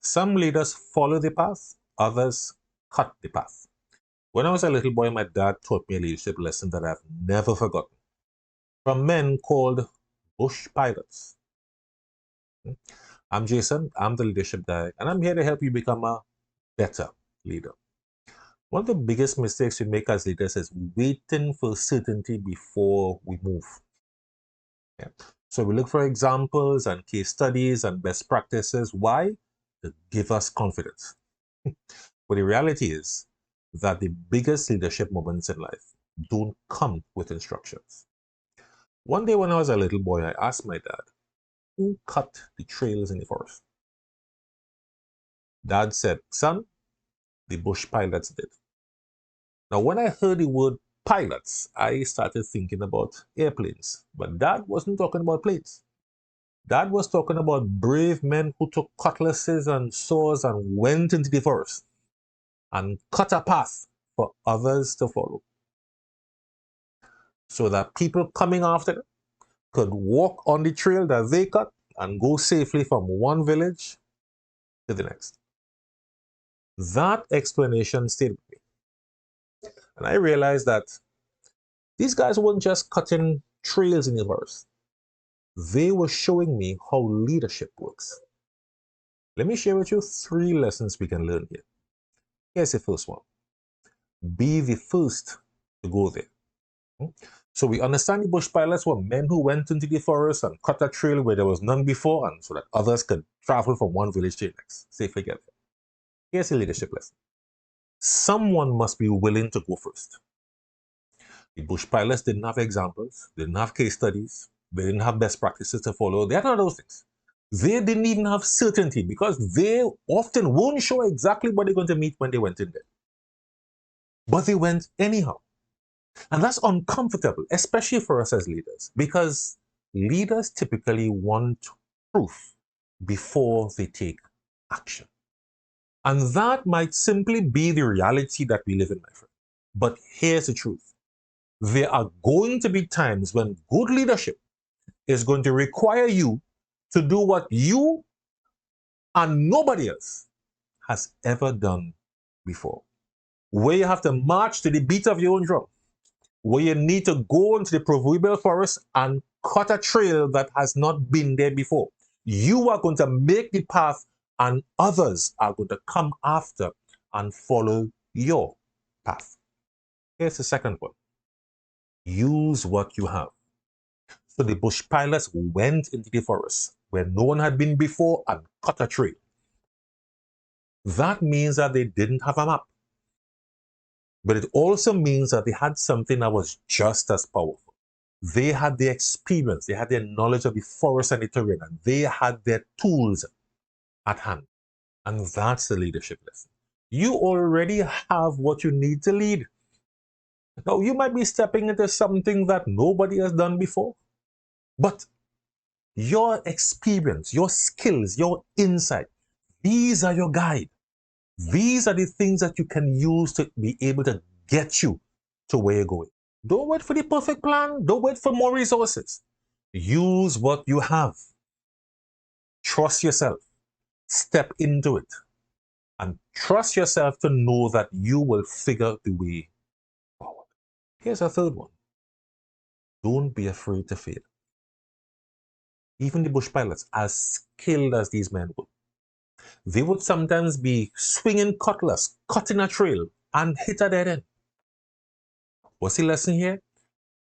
Some leaders follow the path, others cut the path. When I was a little boy, my dad taught me a leadership lesson that I've never forgotten from men called bush pilots. I'm Jason, I'm the leadership guy, and I'm here to help you become a better leader. One of the biggest mistakes we make as leaders is waiting for certainty before we move. Yeah. So we look for examples and case studies and best practices. Why? To give us confidence. But the reality is that the biggest leadership moments in life don't come with instructions. One day when I was a little boy, I asked my dad, who cut the trails in the forest? Dad said, son, the bush pilots did. Now, when I heard the word pilots, I started thinking about airplanes. But Dad wasn't talking about planes. Dad was talking about brave men who took cutlasses and saws and went into the forest and cut a path for others to follow, so that people coming after them could walk on the trail that they cut and go safely from one village to the next. That explanation stayed with me. And I realized that these guys weren't just cutting trails in the forest. They were showing me how leadership works. Let me share with you 3 lessons we can learn here. Here's the first one. Be the first to go there. So we understand the bush pilots were men who went into the forest and cut a trail where there was none before, and so that others could travel from one village to the next safely get there. Here's a leadership lesson. Someone must be willing to go first. The bush pilots didn't have examples, they didn't have case studies, they didn't have best practices to follow. They had none of those things. They didn't even have certainty because they often weren't sure exactly what they're going to meet when they went in there. But they went anyhow. And that's uncomfortable, especially for us as leaders, because leaders typically want proof before they take action. And that might simply be the reality that we live in, my friend. But here's the truth. There are going to be times when good leadership is going to require you to do what you and nobody else has ever done before. Where you have to march to the beat of your own drum. Where you need to go into the proverbial forest and cut a trail that has not been there before. You are going to make the path, and others are going to come after and follow your path. Here's the second one. Use what you have. So the bush pilots went into the forest where no one had been before and cut a trail. That means that they didn't have a map. But it also means that they had something that was just as powerful. They had the experience, they had their knowledge of the forest and the terrain, and they had their tools at hand. And that's the leadership lesson. You already have what you need to lead. Now, you might be stepping into something that nobody has done before, but your experience, your skills, your insight, these are your guide. These are the things that you can use to be able to get you to where you're going. Don't wait for the perfect plan. Don't wait for more resources. Use what you have. Trust yourself. Step into it. And trust yourself to know that you will figure the way forward. Here's a third one. Don't be afraid to fail. Even the bush pilots, as skilled as these men were, they would sometimes be swinging cutlass, cutting a trail, and hit a dead end. What's the lesson here?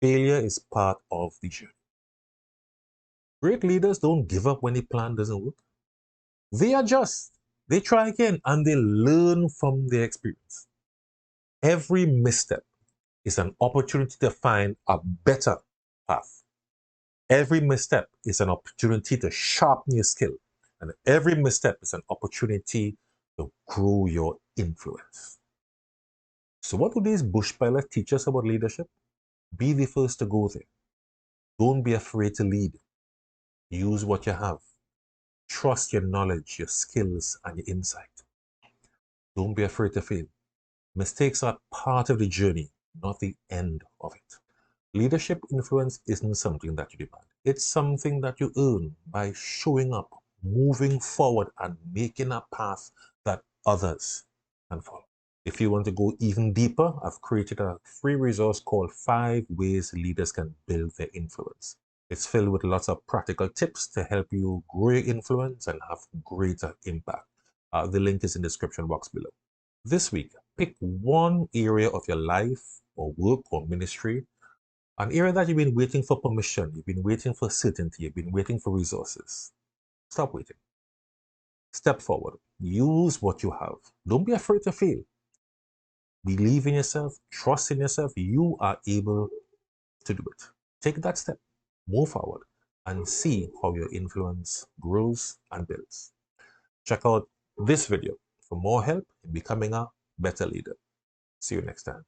Failure is part of the journey. Great leaders don't give up when the plan doesn't work. They adjust, they try again, and they learn from their experience. Every misstep is an opportunity to find a better path. Every misstep is an opportunity to sharpen your skill. And every misstep is an opportunity to grow your influence. So what do these bush pilots teach us about leadership? Be the first to go there. Don't be afraid to lead. Use what you have. Trust your knowledge, your skills, and your insight. Don't be afraid to fail. Mistakes are part of the journey, not the end of it. Leadership influence isn't something that you demand. It's something that you earn by showing up, moving forward and making a path that others can follow. If you want to go even deeper, I've created a free resource called 5 Ways Leaders Can Build Their Influence. It's filled with lots of practical tips to help you grow your influence and have greater impact. The link is in the description box below. This week, pick one area of your life or work or ministry, an area that you've been waiting for permission, you've been waiting for certainty, you've been waiting for resources. Stop waiting. Step forward. Use what you have. Don't be afraid to fail. Believe in yourself, trust in yourself. You are able to do it. Take that step, move forward, and see how your influence grows and builds. Check out this video for more help in becoming a better leader. See you next time.